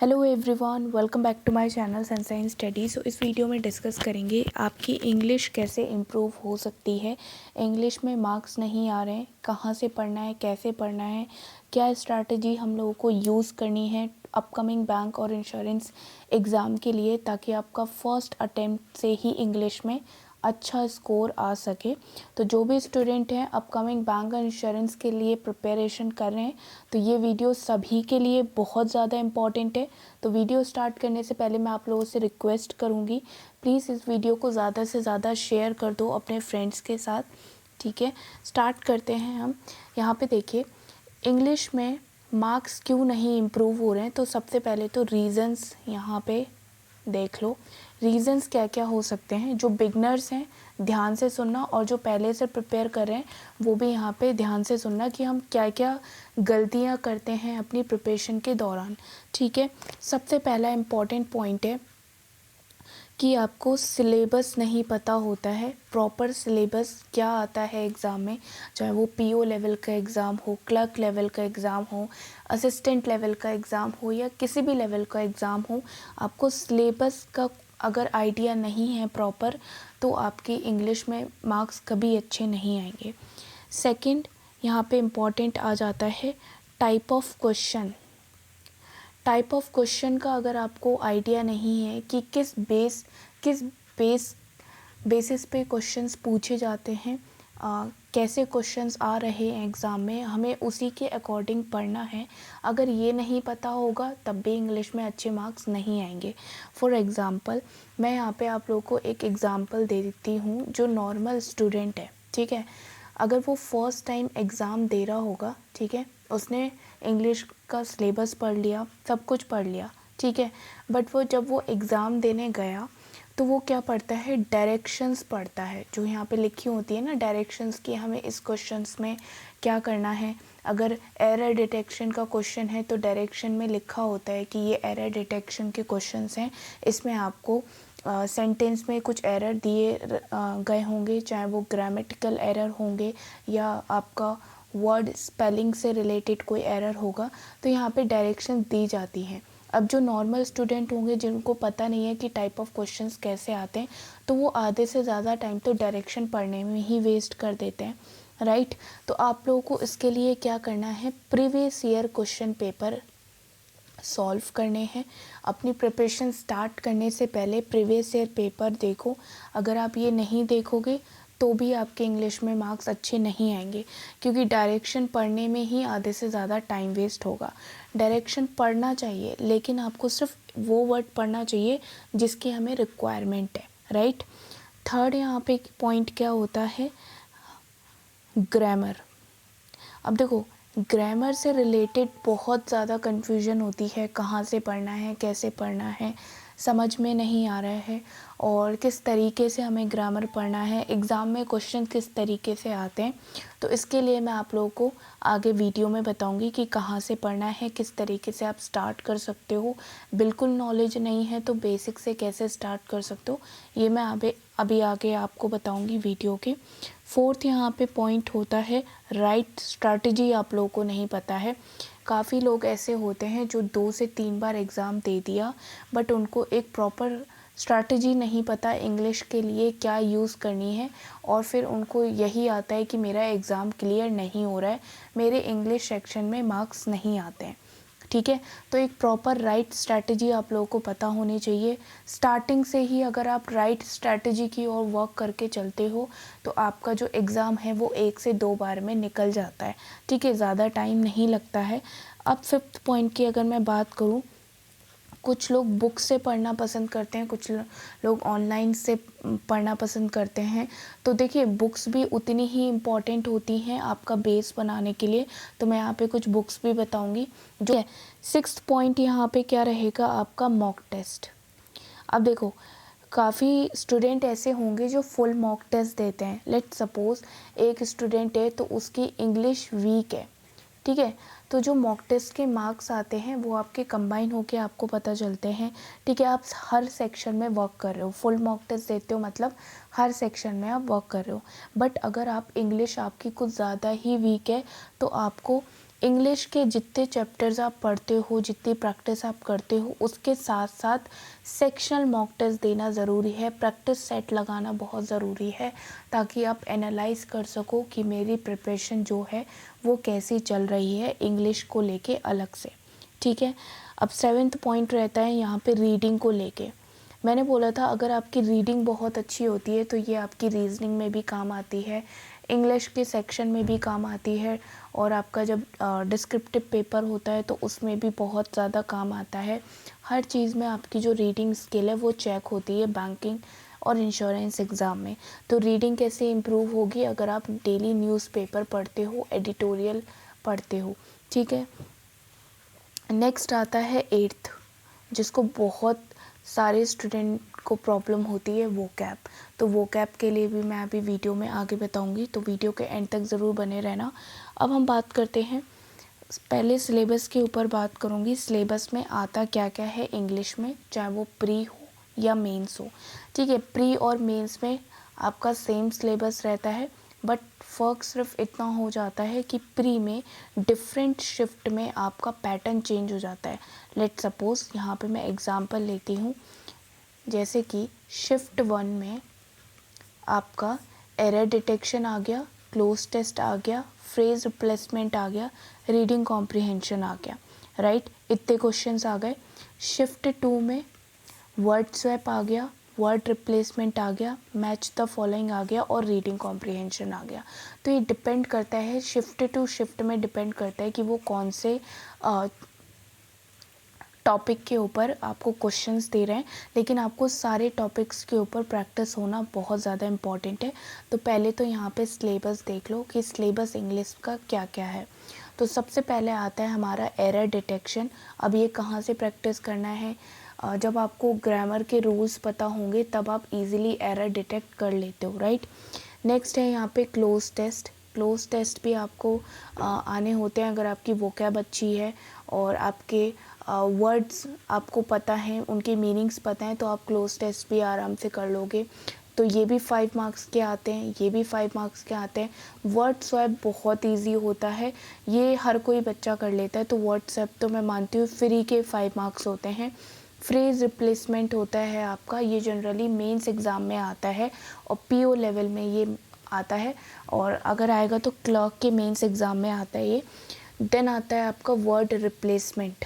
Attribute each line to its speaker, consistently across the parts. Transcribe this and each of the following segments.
Speaker 1: Hello everyone, welcome back to my channel sunshine study. So इस video में discuss करेंगे आपकी इंग्लिश कैसे इम्प्रूव हो सकती है। इंग्लिश में मार्क्स नहीं आ रहे हैं, कहाँ से पढ़ना है, कैसे पढ़ना है, क्या स्ट्रैटेजी हम लोगों को यूज़ करनी है अपकमिंग बैंक और इंश्योरेंस एग्ज़ाम के लिए, ताकि आपका फर्स्ट अटेम्प्ट से ही इंग्लिश में अच्छा स्कोर आ सके। तो जो भी स्टूडेंट हैं अपकमिंग बैंक और इंश्योरेंस के लिए प्रिपरेशन कर रहे हैं, तो ये वीडियो सभी के लिए बहुत ज़्यादा इम्पॉर्टेंट है। तो वीडियो स्टार्ट करने से पहले मैं आप लोगों से रिक्वेस्ट करूँगी, प्लीज़ इस वीडियो को ज़्यादा से ज़्यादा शेयर कर दो अपने फ्रेंड्स के साथ। ठीक है, स्टार्ट करते हैं हम। यहाँ पे देखिए, इंग्लिश में मार्क्स क्यों नहीं इम्प्रूव हो रहे हैं। तो सबसे पहले तो रीज़न्स यहाँ पे देख लो। रीज़न्स क्या क्या हो सकते हैं, जो बिगनर्स हैं ध्यान से सुनना, और जो पहले से प्रिपेयर कर रहे हैं वो भी यहाँ पे ध्यान से सुनना कि हम क्या क्या गलतियाँ करते हैं अपनी प्रिपरेशन के दौरान। ठीक है, सबसे पहला इम्पॉर्टेंट पॉइंट है कि आपको सिलेबस नहीं पता होता है। प्रॉपर सिलेबस क्या आता है एग्ज़ाम में, चाहे वो पीओ लेवल का एग्ज़ाम हो, क्लर्क लेवल का एग्ज़ाम हो, असिस्टेंट लेवल का एग्ज़ाम हो, या किसी भी लेवल का एग्ज़ाम हो, आपको सिलेबस का अगर आइडिया नहीं है प्रॉपर, तो आपकी इंग्लिश में मार्क्स कभी अच्छे नहीं आएंगे। सेकंड, यहाँ पे इम्पॉर्टेंट आ जाता है type of question. Type of question का अगर आपको आइडिया नहीं है कि किस बेसिस पे क्वेश्चंस पूछे जाते हैं, कैसे क्वेश्चंस आ रहे हैं एग्ज़ाम में, हमें उसी के अकॉर्डिंग पढ़ना है। अगर ये नहीं पता होगा तब भी इंग्लिश में अच्छे मार्क्स नहीं आएंगे। फॉर एग्ज़ाम्पल, मैं यहाँ पे आप लोगों को एक एग्ज़ाम्पल दे देती हूँ। जो नॉर्मल स्टूडेंट है, ठीक है, अगर वो फर्स्ट टाइम एग्ज़ाम दे रहा होगा, ठीक है, उसने इंग्लिश का सिलेबस पढ़ लिया, सब कुछ पढ़ लिया, ठीक है, बट जब वो एग्ज़ाम देने गया तो वो क्या पढ़ता है, डायरेक्शंस पढ़ता है, जो यहाँ पे लिखी होती है ना डायरेक्शंस, कि हमें इस क्वेश्चंस में क्या करना है। अगर एरर डिटेक्शन का क्वेश्चन है तो डायरेक्शन में लिखा होता है कि ये एरर डिटेक्शन के क्वेश्चंस हैं, इसमें आपको सेंटेंस में कुछ एरर दिए गए होंगे, चाहे वो ग्रामेटिकल एरर होंगे या आपका वर्ड स्पेलिंग से रिलेटेड कोई एरर होगा, तो यहाँ पे डायरेक्शन दी जाती हैं। अब जो नॉर्मल स्टूडेंट होंगे जिनको पता नहीं है कि टाइप ऑफ क्वेश्चंस कैसे आते हैं, तो वो आधे से ज़्यादा टाइम तो डायरेक्शन पढ़ने में ही वेस्ट कर देते हैं, राइट। तो आप लोगों को इसके लिए क्या करना है, previous year question paper solve करने हैं। अपनी प्रिपरेशन स्टार्ट करने से पहले प्रीवियस ईयर पेपर देखो। अगर आप ये नहीं देखोगे तो भी आपके इंग्लिश में मार्क्स अच्छे नहीं आएंगे, क्योंकि डायरेक्शन पढ़ने में ही आधे से ज़्यादा टाइम वेस्ट होगा। डायरेक्शन पढ़ना चाहिए, लेकिन आपको सिर्फ वो वर्ड पढ़ना चाहिए जिसकी हमें रिक्वायरमेंट है, राइट। थर्ड, यहाँ पे पॉइंट क्या होता है, ग्रामर। अब देखो, ग्रामर से रिलेटेड बहुत ज़्यादा कन्फ्यूजन होती है, कहाँ से पढ़ना है, कैसे पढ़ना है, समझ में नहीं आ रहा है, और किस तरीके से हमें ग्रामर पढ़ना है, एग्ज़ाम में क्वेश्चन किस तरीके से आते हैं। तो इसके लिए मैं आप लोगों को आगे वीडियो में बताऊंगी कि कहाँ से पढ़ना है, किस तरीके से आप स्टार्ट कर सकते हो। बिल्कुल नॉलेज नहीं है तो बेसिक से कैसे स्टार्ट कर सकते हो, ये मैं अभी आगे आपको बताऊंगी वीडियो के। फोर्थ, यहाँ पे पॉइंट होता है राइट स्ट्रैटेजी। आप लोगों को नहीं पता है। काफ़ी लोग ऐसे होते हैं जो 2 से 3 बार एग्ज़ाम दे दिया, बट उनको एक प्रॉपर स्ट्रैटेजी नहीं पता इंग्लिश के लिए क्या यूज़ करनी है, और फिर उनको यही आता है कि मेरा एग्ज़ाम क्लियर नहीं हो रहा है, मेरे इंग्लिश सेक्शन में मार्क्स नहीं आते हैं। ठीक है, तो एक प्रॉपर राइट स्ट्रैटेजी आप लोगों को पता होनी चाहिए। स्टार्टिंग से ही अगर आप राइट स्ट्रैटेजी की ओर वर्क करके चलते हो तो आपका जो एग्ज़ाम है वो 1 से 2 बार में निकल जाता है, ठीक है, ज़्यादा टाइम नहीं लगता है। अब फिफ्थ पॉइंट की अगर मैं बात करूँ, कुछ लोग बुक से पढ़ना पसंद करते हैं, कुछ लोग ऑनलाइन से पढ़ना पसंद करते हैं। तो देखिए, बुक्स भी उतनी ही इम्पॉर्टेंट होती हैं आपका बेस बनाने के लिए, तो मैं यहाँ पे कुछ बुक्स भी बताऊँगी। जो है सिक्स्थ पॉइंट, यहाँ पे क्या रहेगा आपका मॉक टेस्ट। अब देखो, काफ़ी स्टूडेंट ऐसे होंगे जो फुल मॉक टेस्ट देते हैं। लेट सपोज़ एक स्टूडेंट है तो उसकी इंग्लिश वीक है, ठीक है, तो जो मॉक टेस्ट के मार्क्स आते हैं वो आपके कंबाइन होके आपको पता चलते हैं, ठीक है। आप हर सेक्शन में वर्क कर रहे हो, फुल मॉक टेस्ट देते हो मतलब हर सेक्शन में आप वर्क कर रहे हो। बट अगर आप इंग्लिश आपकी कुछ ज़्यादा ही वीक है तो आपको इंग्लिश के जितने चैप्टर्स आप पढ़ते हो, जितनी प्रैक्टिस आप करते हो, उसके साथ साथ सेक्शनल मॉक टेस्ट देना ज़रूरी है, प्रैक्टिस सेट लगाना बहुत ज़रूरी है, ताकि आप एनालाइज कर सको कि मेरी प्रिपरेशन जो है वो कैसी चल रही है इंग्लिश को लेके अलग से। ठीक है। अब 7th पॉइंट रहता है यहाँ पे रीडिंग को लेके। मैंने बोला था अगर आपकी रीडिंग बहुत अच्छी होती है तो ये आपकी रीजनिंग में भी काम आती है, इंग्लिश के सेक्शन में भी काम आती है, और आपका जब डिस्क्रिप्टिव पेपर होता है तो उसमें भी बहुत ज़्यादा काम आता है। हर चीज़ में आपकी जो रीडिंग स्किल है वो चेक होती है बैंकिंग और इंश्योरेंस एग्ज़ाम में। तो रीडिंग कैसे इम्प्रूव होगी? अगर आप डेली न्यूज़पेपर पढ़ते हो, एडिटोरियल पढ़ते हो। ठीक है। नेक्स्ट आता है 8th, जिसको बहुत सारे स्टूडेंट को प्रॉब्लम होती है, वोकैब। तो वोकैब के लिए भी मैं अभी वीडियो में आगे बताऊंगी, तो वीडियो के एंड तक ज़रूर बने रहना। अब हम बात करते हैं, पहले सिलेबस के ऊपर बात करूंगी। सिलेबस में आता क्या क्या है इंग्लिश में, चाहे वो प्री हो या मेंस हो। ठीक है। प्री और मेंस में आपका सेम सिलेबस रहता है, बट फ़र्क सिर्फ इतना हो जाता है कि प्री में डिफरेंट शिफ्ट में आपका पैटर्न चेंज हो जाता है। लेट सपोज़ यहाँ पे मैं एग्ज़ाम्पल लेती हूँ, जैसे कि शिफ्ट 1 में आपका एरर डिटेक्शन आ गया, क्लोज टेस्ट आ गया, फ्रेज रिप्लेसमेंट आ गया, रीडिंग कॉम्प्रिहेंशन आ गया, राइट। इतने क्वेश्चंस आ गए। शिफ्ट 2 में वर्ड स्वैप आ गया, वर्ड रिप्लेसमेंट आ गया, मैच द फॉलोइंग आ गया, और रीडिंग कॉम्प्रिहेंशन आ गया। तो ये डिपेंड करता है, शिफ्ट टू शिफ्ट में डिपेंड करता है कि वो कौन से टॉपिक के ऊपर आपको क्वेश्चंस दे रहे हैं, लेकिन आपको सारे टॉपिक्स के ऊपर प्रैक्टिस होना बहुत ज़्यादा इम्पॉर्टेंट है। तो पहले तो यहाँ पे सिलेबस देख लो कि सिलेबस इंग्लिश का क्या क्या है। तो सबसे पहले आता है हमारा एरर डिटेक्शन। अब ये कहाँ से प्रैक्टिस करना है? जब आपको ग्रामर के रूल्स पता होंगे तब आप इजीली एरर डिटेक्ट कर लेते हो, राइट। नेक्स्ट है यहाँ पे क्लोज टेस्ट। क्लोज टेस्ट भी आपको आने होते हैं अगर आपकी वोकैब अच्छी है और आपके वर्ड्स आपको पता हैं, उनके मीनिंग्स पता हैं, तो आप क्लोज टेस्ट भी आराम से कर लोगे। तो ये भी 5 मार्क्स के आते हैं, ये भी 5 मार्क्स के आते हैं। वर्ड स्वैप बहुत इजी होता है, ये हर कोई बच्चा कर लेता है। तो वर्ड स्वैप तो मैं मानती हूँ फ्री के 5 मार्क्स होते हैं। फ्रेज रिप्लेसमेंट होता है आपका, ये जनरली मेंस एग्ज़ाम में आता है और पीओ लेवल में ये आता है, और अगर आएगा तो क्लर्क के मेंस एग्ज़ाम में आता है ये। देन आता है आपका वर्ड रिप्लेसमेंट।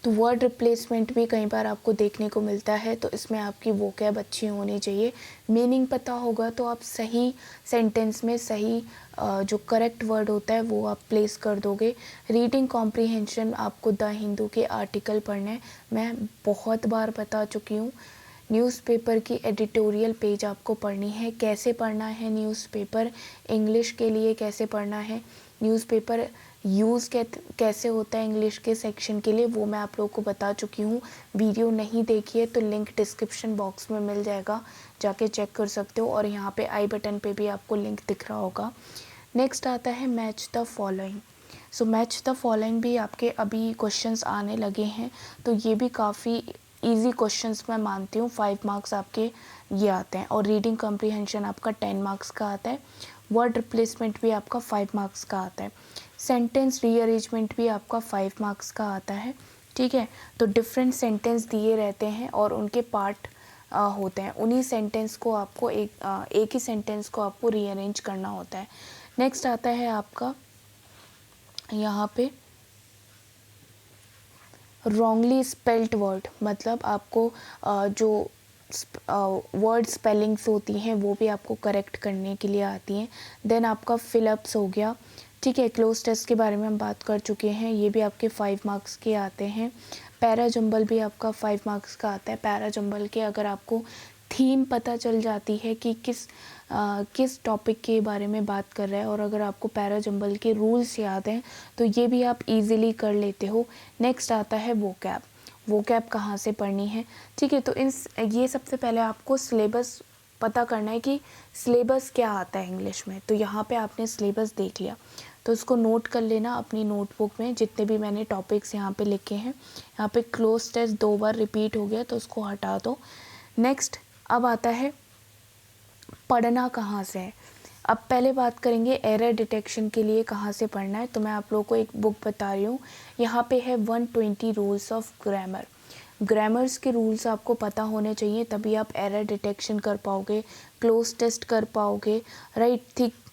Speaker 1: तो वर्ड रिप्लेसमेंट भी कई बार आपको देखने को मिलता है, तो इसमें आपकी वोकैब अच्छी होनी चाहिए, मीनिंग पता होगा तो आप सही सेंटेंस में सही जो करेक्ट वर्ड होता है वो आप प्लेस कर दोगे। रीडिंग कॉम्प्रिहेंशन आपको द हिंदू के आर्टिकल पढ़ने हैं, मैं बहुत बार बता चुकी हूँ। न्यूज़पेपर की एडिटोरियल पेज आपको पढ़नी है, कैसे पढ़ना है न्यूज़पेपर, इंग्लिश के लिए कैसे पढ़ना है न्यूज़पेपर, यूज़ कैसे होता है इंग्लिश के सेक्शन के लिए, वो मैं आप लोगों को बता चुकी हूँ। वीडियो नहीं देखी है तो लिंक डिस्क्रिप्शन बॉक्स में मिल जाएगा, जाके चेक कर सकते हो, और यहाँ पे आई बटन पे भी आपको लिंक दिख रहा होगा। नेक्स्ट आता है match the following. So match the following भी आपके अभी क्वेश्चंस आने लगे हैं, तो ये भी काफ़ी इजी क्वेश्चंस मैं मानती हूँ। 5 मार्क्स आपके ये आते हैं, और रीडिंग कॉम्प्रिहेंशन आपका 10 मार्क्स का आता है। वर्ड रिप्लेसमेंट भी आपका 5 मार्क्स का आता है। सेंटेंस रीअरेंजमेंट भी आपका 5 मार्क्स का आता है। ठीक है। तो डिफरेंट सेंटेंस दिए रहते हैं और उनके पार्ट होते हैं, उन्हीं सेंटेंस को आपको एक ही सेंटेंस को आपको रीअरेंज करना होता है। नेक्स्ट आता है आपका यहाँ पे रॉन्गली स्पेल्ड वर्ड, मतलब आपको जो वर्ड स्पेलिंग्स होती हैं वो भी आपको करेक्ट करने के लिए आती हैं। देन आपका फिलअप्स हो गया। ठीक है। क्लोज टेस्ट के बारे में हम बात कर चुके हैं, ये भी आपके 5 मार्क्स के आते हैं। पैरा जंबल भी आपका 5 मार्क्स का आता है। पैरा जंबल के अगर आपको थीम पता चल जाती है कि किस टॉपिक के बारे में बात कर रहा है, और अगर आपको पैरा जंबल के रूल्स याद हैं तो ये भी आप इजीली कर लेते हो। नेक्स्ट आता है वोकैब। वोकैब कहाँ से पढ़नी है? ठीक है। तो ये सबसे पहले आपको सिलेबस पता करना है कि सिलेबस क्या आता है इंग्लिश में। तो यहाँ पे आपने सिलेबस देख लिया, तो उसको नोट कर लेना अपनी नोटबुक में, जितने भी मैंने टॉपिक्स यहाँ पे लिखे हैं। यहाँ पे क्लोज टेस्ट 2 बार रिपीट हो गया तो उसको हटा दो। नेक्स्ट अब आता है पढ़ना कहाँ से है। अब पहले बात करेंगे एरर डिटेक्शन के लिए कहाँ से पढ़ना है। तो मैं आप लोगों को एक बुक बता रही हूँ, यहाँ पे है 120 रूल्स ऑफ ग्रामर। ग्रामर्स के रूल्स आपको पता होने चाहिए, तभी आप एरर डिटेक्शन कर पाओगे, क्लोज टेस्ट कर पाओगे, राइट,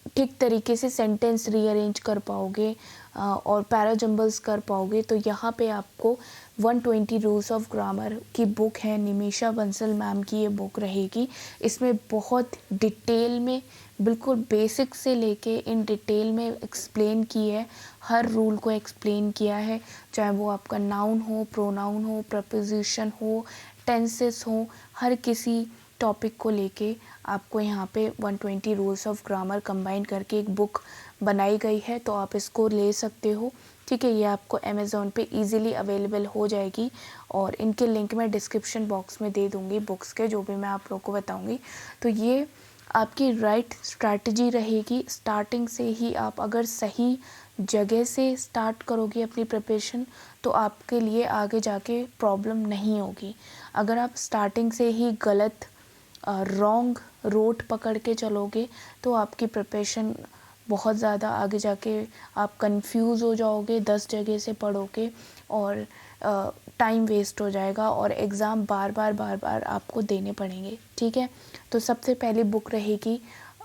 Speaker 1: ठीक तरीके से सेंटेंस रीअरेंज कर पाओगे और पैराजम्बल्स कर पाओगे। तो यहाँ पे आपको 120 रूल्स ऑफ ग्रामर की बुक है, निमिषा बंसल मैम की ये बुक रहेगी। इसमें बहुत डिटेल में, बिल्कुल बेसिक से लेके इन डिटेल में एक्सप्लेन की है, हर रूल को एक्सप्लेन किया है, चाहे वो आपका नाउन हो, प्रोनाउन हो, प्रपोजिशन हो, टेंसेस हो, हर किसी टॉपिक को लेके आपको यहाँ पे 120 रूल्स ऑफ ग्रामर कंबाइन करके एक बुक बनाई गई है। तो आप इसको ले सकते हो, ठीक है। ये आपको अमेज़ॉन पे इजीली अवेलेबल हो जाएगी और इनके लिंक मैं डिस्क्रिप्शन बॉक्स में दे दूँगी बुक्स के, जो भी मैं आप लोग को बताऊँगी। तो ये आपकी राइट स्ट्रैटेजी रहेगी। स्टार्टिंग से ही आप अगर सही जगह से स्टार्ट करोगे अपनी प्रिपरेशन, तो आपके लिए आगे जाके प्रॉब्लम नहीं होगी। अगर आप स्टार्टिंग से ही गलत रॉन्ग रोड पकड़ के चलोगे, तो आपकी प्रिपरेशन बहुत ज़्यादा आगे जाके आप कंफ्यूज हो जाओगे, 10 जगह से पढ़ोगे और टाइम वेस्ट हो जाएगा और एग्ज़ाम बार बार आपको देने पड़ेंगे, ठीक है। तो सबसे पहली बुक रहेगी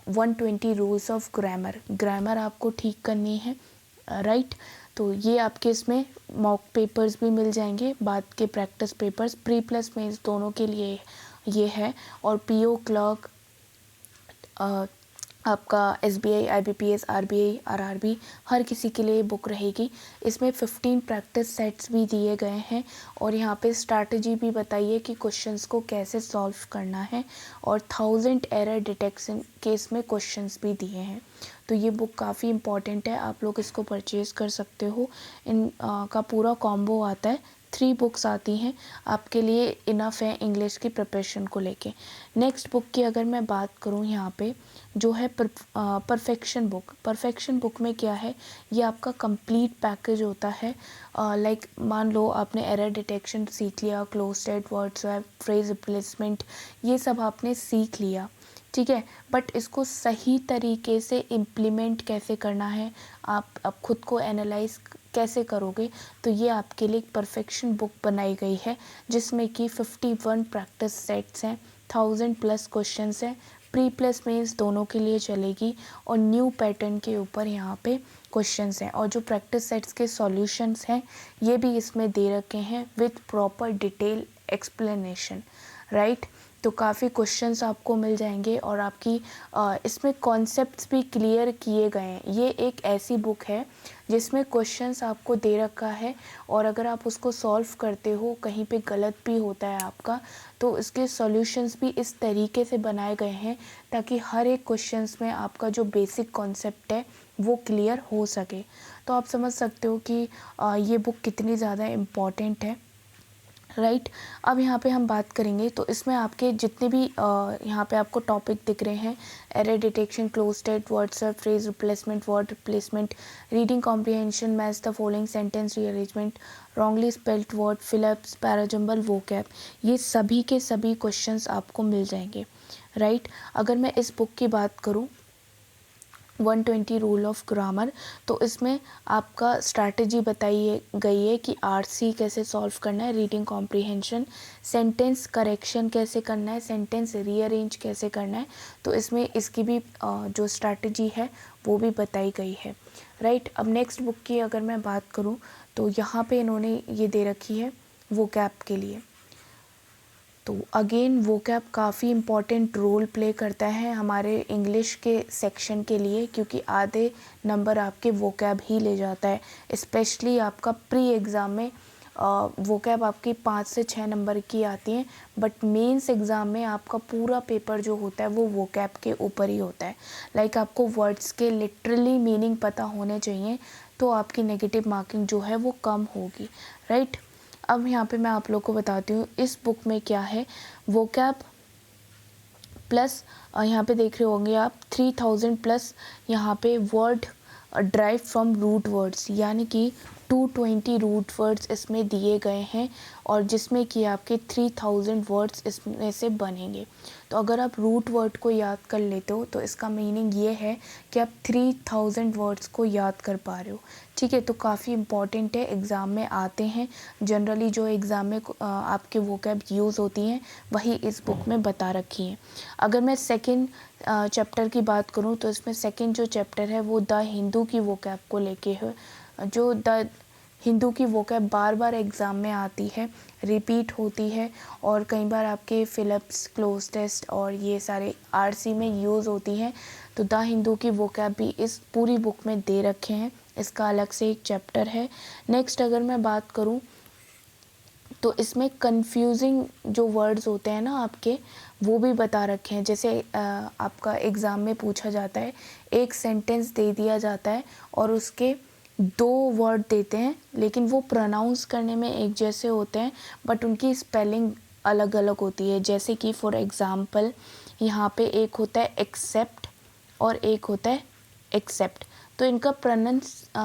Speaker 1: 120 रूल्स ऑफ ग्रामर। ग्रामर आपको ठीक करनी है, राइट। तो ये आपके इसमें मॉक पेपर्स भी मिल जाएंगे, बाद के practice papers, pre plus mains दोनों के लिए ये है। और पीओ क्लर्क, आपका एसबीआई, आईबीपीएस, आरबीआई, आरआरबी, हर किसी के लिए बुक रहेगी। इसमें 15 प्रैक्टिस सेट्स भी दिए गए हैं और यहाँ पे स्ट्रैटेजी भी बताइए कि क्वेश्चंस को कैसे सॉल्व करना है और 1000 एरर डिटेक्शन के इसमें क्वेश्चंस भी दिए हैं। तो ये बुक काफ़ी इम्पॉर्टेंट है, आप लोग इसको परचेज़ कर सकते हो। इन का पूरा कॉम्बो आता है, 3 बुक्स आती हैं, आपके लिए इनफ है इंग्लिश की प्रिपरेशन को लेके। नेक्स्ट बुक की अगर मैं बात करूँ यहाँ पे, जो है परफेक्शन बुक। परफेक्शन बुक में क्या है, ये आपका कंप्लीट पैकेज होता है। लाइक मान लो आपने एरर डिटेक्शन सीख लिया, cloze test, word swap, phrase replacement, ये सब आपने सीख लिया, ठीक है। बट इसको सही तरीके से इम्प्लीमेंट कैसे करना है, आप खुद को एनालाइज कैसे करोगे, तो ये आपके लिए एक परफेक्शन बुक बनाई गई है, जिसमें कि 51 प्रैक्टिस सेट्स हैं, 1000 प्लस क्वेश्चंस हैं, प्री प्लस मेंस दोनों के लिए चलेगी और न्यू पैटर्न के ऊपर यहाँ पे क्वेश्चंस हैं। और जो प्रैक्टिस सेट्स के सॉल्यूशंस हैं, ये भी इसमें दे रखे हैं with proper detail explanation, right. तो काफ़ी क्वेश्चंस आपको मिल जाएंगे और आपकी इसमें कॉन्सेप्ट्स भी क्लियर किए गए हैं। ये एक ऐसी बुक है जिसमें क्वेश्चंस आपको दे रखा है और अगर आप उसको सॉल्व करते हो, कहीं पे गलत भी होता है आपका, तो इसके सॉल्यूशंस भी इस तरीके से बनाए गए हैं ताकि हर एक क्वेश्चंस में आपका जो बेसिक कॉन्सेप्ट है वो क्लियर हो सके। तो आप समझ सकते हो कि ये बुक कितनी ज़्यादा इम्पॉर्टेंट है, राइट। अब यहाँ पे हम बात करेंगे, तो इसमें आपके जितने भी यहाँ पे आपको टॉपिक दिख रहे हैं, error detection, cloze test, word swap, phrase replacement, word replacement, reading comprehension, match the following sentence rearrangement, wrongly spelled word, fill ups, parajumble, vocab, ये सभी के सभी क्वेश्चंस आपको मिल जाएंगे, राइट। अगर मैं इस बुक की बात करूँ 120 रूल ऑफ ग्रामर, तो इसमें आपका स्ट्रैटेजी बताई गई है कि आरसी कैसे सॉल्व करना है, रीडिंग कॉम्प्रिहेंशन, सेंटेंस करेक्शन कैसे करना है, सेंटेंस रीअरेंज कैसे करना है। तो इसमें इसकी भी जो स्ट्रैटेजी है वो भी बताई गई है, राइट। अब नेक्स्ट बुक की अगर मैं बात करूँ, तो यहाँ पे इन्होंने ये दे रखी है वोकैब के लिए। तो अगेन वोकैब काफ़ी इम्पॉर्टेंट रोल प्ले करता है हमारे इंग्लिश के सेक्शन के लिए, क्योंकि आधे नंबर आपके वोकैब ही ले जाता है। स्पेशली आपका प्री एग्ज़ाम में वोकैब आपकी 5 से 6 नंबर की आती हैं, बट मेंस एग्ज़ाम में आपका पूरा पेपर जो होता है वो वोकैब के ऊपर ही होता है। लाइक आपको वर्ड्स के लिटरली मीनिंग पता होने चाहिए, तो आपकी नेगेटिव मार्किंग जो है वो कम होगी, राइट। अब यहाँ पे मैं आप लोग को बताती हूँ इस बुक में क्या है। वोकैब प्लस यहाँ पे देख रहे होंगे आप 3000 प्लस यहाँ पे word derive from root words, यानी कि 220 रूट वर्ड्स इसमें दिए गए हैं और जिसमें कि आपके 3000 वर्ड्स इसमें से बनेंगे। तो अगर आप रूट वर्ड को याद कर लेते हो तो इसका मीनिंग ये है कि आप 3000 वर्ड्स को याद कर पा रहे हो। ठीक है, तो काफ़ी इम्पॉर्टेंट है, एग्ज़ाम में आते हैं जनरली। जो एग्ज़ाम में आपके वोकैब यूज़ होती हैं वही इस बुक में बता रखी हैं। अगर मैं सेकंड चैप्टर की बात करूँ तो इसमें सेकंड जो चैप्टर है वो द हिंदू की वोकैब को लेके है। जो द हिंदू की वोकैब बार बार एग्ज़ाम में आती है, रिपीट होती है और कई बार आपके फिलिप्स, क्लोज टेस्ट और ये सारे आरसी में यूज़ होती हैं। तो द हिंदू की वोकैब भी इस पूरी बुक में दे रखे हैं, इसका अलग से एक चैप्टर है। नेक्स्ट अगर मैं बात करूँ तो इसमें कंफ्यूजिंग जो वर्ड्स होते हैं ना आपके, वो भी बता रखे हैं। जैसे आपका एग्ज़ाम में पूछा जाता है, एक सेंटेंस दे दिया जाता है और उसके 2 वर्ड देते हैं लेकिन वो प्रोनाउंस करने में एक जैसे होते हैं बट उनकी स्पेलिंग अलग अलग होती है। जैसे कि फॉर एग्ज़ाम्पल यहाँ पे एक होता है एक्सेप्ट और एक होता है एक्सेप्ट। तो इनका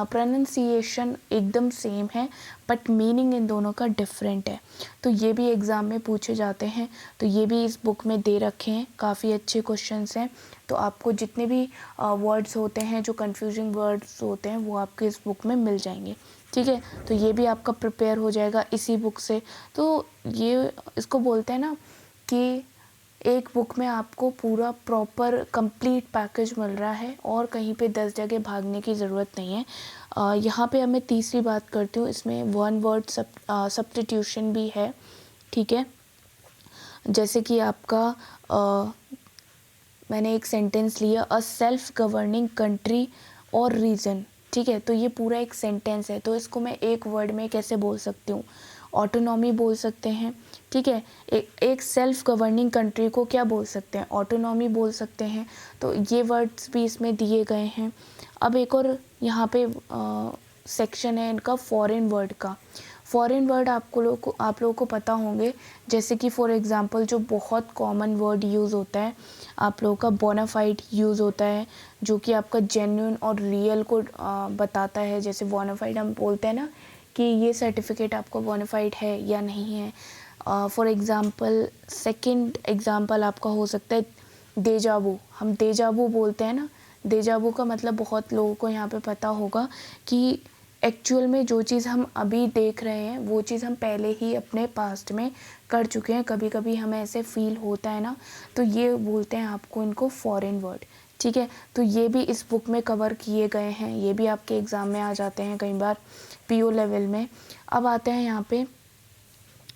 Speaker 1: प्रोनंसिएशन एकदम सेम है बट मीनिंग इन दोनों का डिफरेंट है। तो ये भी एग्ज़ाम में पूछे जाते हैं, तो ये भी इस बुक में दे रखे हैं। काफ़ी अच्छे क्वेश्चंस हैं। तो आपको जितने भी वर्ड्स होते हैं, जो कंफ्यूजिंग वर्ड्स होते हैं, वो आपके इस बुक में मिल जाएंगे। ठीक है, तो ये भी आपका प्रिपेयर हो जाएगा इसी बुक से। तो ये इसको बोलते हैं ना कि एक बुक में आपको पूरा प्रॉपर कंप्लीट पैकेज मिल रहा है और कहीं पे 10 जगह भागने की ज़रूरत नहीं है। यहाँ पे मैं तीसरी बात करती हूँ, इसमें वन वर्ड सब्स्टिट्यूशन भी है। ठीक है, जैसे कि आपका मैंने एक सेंटेंस लिया, अ सेल्फ गवर्निंग कंट्री और रीजन। ठीक है, तो ये पूरा एक सेंटेंस है, तो इसको मैं एक वर्ड में कैसे बोल सकती हूँ? ऑटोनॉमी बोल सकते हैं। ठीक है, एक सेल्फ गवर्निंग कंट्री को क्या बोल सकते हैं? ऑटोनॉमी बोल सकते हैं। तो ये वर्ड्स भी इसमें दिए गए हैं। अब एक और यहाँ पे सेक्शन है इनका फॉरेन वर्ड का। फॉरेन वर्ड आप लोगों को पता होंगे, जैसे कि फॉर एग्ज़ाम्पल जो बहुत कॉमन वर्ड यूज़ होता है आप लोगों का, बोनाफाइड यूज़ होता है, जो कि आपका जेन्युइन और रियल को बताता है। जैसे बोनाफाइड हम बोलते हैं ना कि ये सर्टिफिकेट आपको बोनाफाइड है या नहीं है। फॉर एग्ज़ाम्पल सेकंड एग्ज़ाम्पल आपका हो सकता है देजावू। हम देजावू बोलते हैं ना, देजावू का मतलब बहुत लोगों को यहाँ पे पता होगा कि एक्चुअल में जो चीज़ हम अभी देख रहे हैं वो चीज़ हम पहले ही अपने पास्ट में कर चुके हैं। कभी कभी हमें ऐसे फील होता है ना, तो ये बोलते हैं आपको इनको फॉरेन वर्ड। ठीक है, तो ये भी इस बुक में कवर किए गए हैं, ये भी आपके एग्ज़ाम में आ जाते हैं कई बार पीओ लेवल में। अब आते हैं यहाँ पे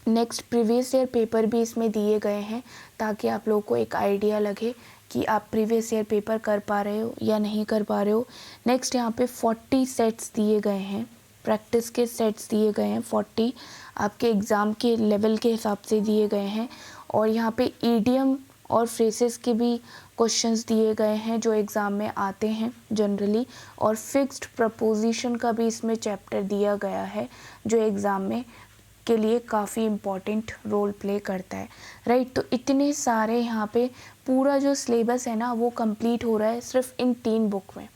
Speaker 1: नेक्स्ट, प्रीवियस ईयर पेपर भी इसमें दिए गए हैं ताकि आप लोगों को एक आइडिया लगे कि आप प्रीवियस ईयर पेपर कर पा रहे हो या नहीं कर पा रहे हो। नेक्स्ट यहाँ पे 40 सेट्स दिए गए हैं, प्रैक्टिस के सेट्स दिए गए हैं 40, आपके एग्ज़ाम के लेवल के हिसाब से दिए गए हैं। और यहाँ पे ईडियम और फ्रेसेस के भी क्वेश्चंस दिए गए हैं जो एग्ज़ाम में आते हैं जनरली। और फिक्स्ड प्रपोजिशन का भी इसमें चैप्टर दिया गया है जो एग्ज़ाम में के लिए काफ़ी इम्पॉर्टेंट रोल प्ले करता है। राइट, तो इतने सारे यहाँ पे पूरा जो सिलेबस है ना वो कंप्लीट हो रहा है सिर्फ इन 3 बुक में।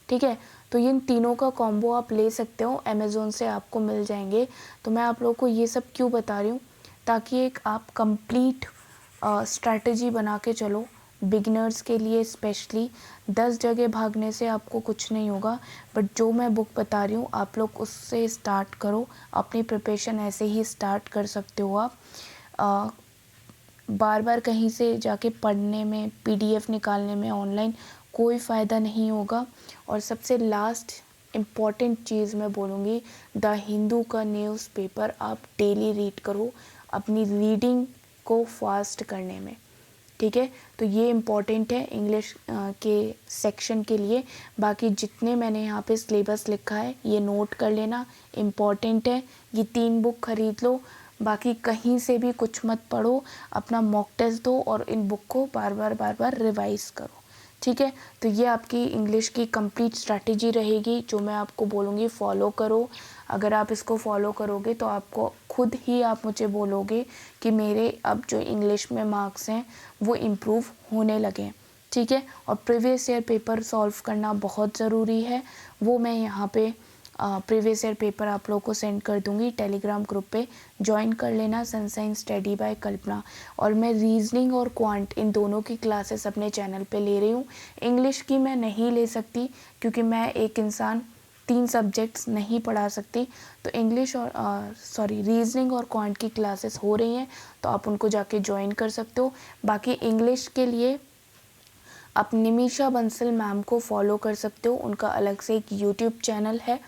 Speaker 1: ठीक है, तो इन तीनों का कॉम्बो आप ले सकते हो, अमेज़ोन से आपको मिल जाएंगे। तो मैं आप लोगों को ये सब क्यों बता रही हूँ, ताकि एक आप कंप्लीट स्ट्रैटेजी बना के चलो। बिगिनर्स के लिए स्पेशली 10 जगह भागने से आपको कुछ नहीं होगा, बट जो मैं बुक बता रही हूँ आप लोग उससे स्टार्ट करो। अपनी प्रिपरेशन ऐसे ही स्टार्ट कर सकते हो आप। बार बार कहीं से जाके पढ़ने में, पीडीएफ निकालने में ऑनलाइन कोई फ़ायदा नहीं होगा। और सबसे लास्ट इम्पॉर्टेंट चीज़ मैं बोलूँगी, द हिंदू का न्यूज़पेपर आप डेली रीड करो अपनी रीडिंग को फास्ट करने में। ठीक है, तो ये इम्पॉर्टेंट है इंग्लिश के सेक्शन के लिए। बाकी जितने मैंने यहाँ पे सिलेबस लिखा है ये नोट कर लेना, इम्पॉर्टेंट है। ये 3 बुक खरीद लो, बाकी कहीं से भी कुछ मत पढ़ो, अपना मॉक टेस्ट दो और इन बुक को बार बार रिवाइज करो। ठीक है, तो ये आपकी इंग्लिश की कंप्लीट स्ट्रैटेजी रहेगी जो मैं आपको बोलूँगी फॉलो करो। अगर आप इसको फॉलो करोगे तो आपको खुद ही आप मुझे बोलोगे कि मेरे अब जो इंग्लिश में मार्क्स हैं वो इम्प्रूव होने लगे। ठीक है, और प्रीवियस ईयर पेपर सॉल्व करना बहुत ज़रूरी है, वो मैं यहाँ पे प्रीवियस ईयर पेपर आप लोगों को सेंड कर दूंगी। टेलीग्राम ग्रुप पे ज्वाइन कर लेना, सनसाइन स्टडी बाय कल्पना। और मैं रीजनिंग और क्वांट इन दोनों की क्लासेस अपने चैनल पे ले रही हूँ। इंग्लिश की मैं नहीं ले सकती क्योंकि मैं एक इंसान 3 सब्जेक्ट्स नहीं पढ़ा सकती। तो इंग्लिश और रीजनिंग और क्वांट की क्लासेस हो रही हैं, तो आप उनको जाके ज्वाइन कर सकते हो। बाकी इंग्लिश के लिए आप निमिषा बंसल मैम को फॉलो कर सकते हो, उनका अलग से एक यूट्यूब चैनल है,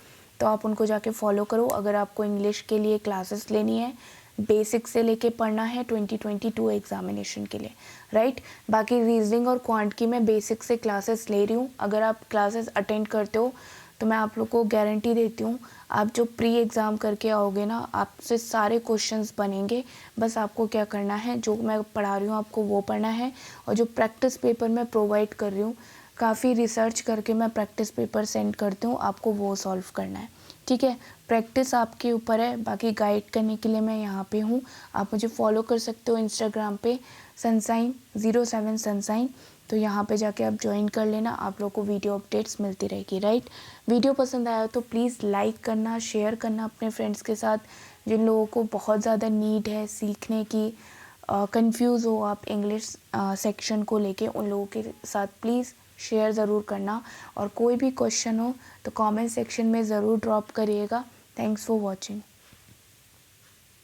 Speaker 1: तो आप उनको जाके फॉलो करो अगर आपको इंग्लिश के लिए क्लासेस लेनी है, बेसिक से लेके पढ़ना है 2022 एग्जामिनेशन के लिए, राइट। बाकी रीजनिंग और क्वांट की मैं बेसिक से क्लासेस ले रही हूँ। अगर आप क्लासेस अटेंड करते हो तो मैं आप लोग को गारंटी देती हूँ, आप जो प्री एग्ज़ाम करके आओगे ना, आपसे सारे क्वेश्चंस बनेंगे। बस आपको क्या करना है, जो मैं पढ़ा रही हूँ आपको वो पढ़ना है, और जो प्रैक्टिस पेपर मैं प्रोवाइड कर रही हूँ, काफ़ी रिसर्च करके मैं प्रैक्टिस पेपर सेंड करती हूँ, आपको वो सॉल्व करना है, ठीक है। प्रैक्टिस आपके ऊपर है, बाकी गाइड करने के लिए मैं यहाँ पे हूँ। आप मुझे फॉलो कर सकते हो इंस्टाग्राम पे sunshine07 sunshine। तो यहाँ पे जाके आप ज्वाइन कर लेना, आप लोगों को वीडियो अपडेट्स मिलती रहेगी, राइट। वीडियो पसंद आया तो प्लीज़ लाइक करना, शेयर करना अपने फ्रेंड्स के साथ, जिन लोगों को बहुत ज़्यादा नीड है सीखने की, कंफ्यूज हो आप इंग्लिश सेक्शन को लेके, उन लोगों के साथ प्लीज़ शेयर ज़रूर करना। और कोई भी क्वेश्चन हो तो कमेंट सेक्शन में ज़रूर ड्रॉप करिएगा। Thanks for watching.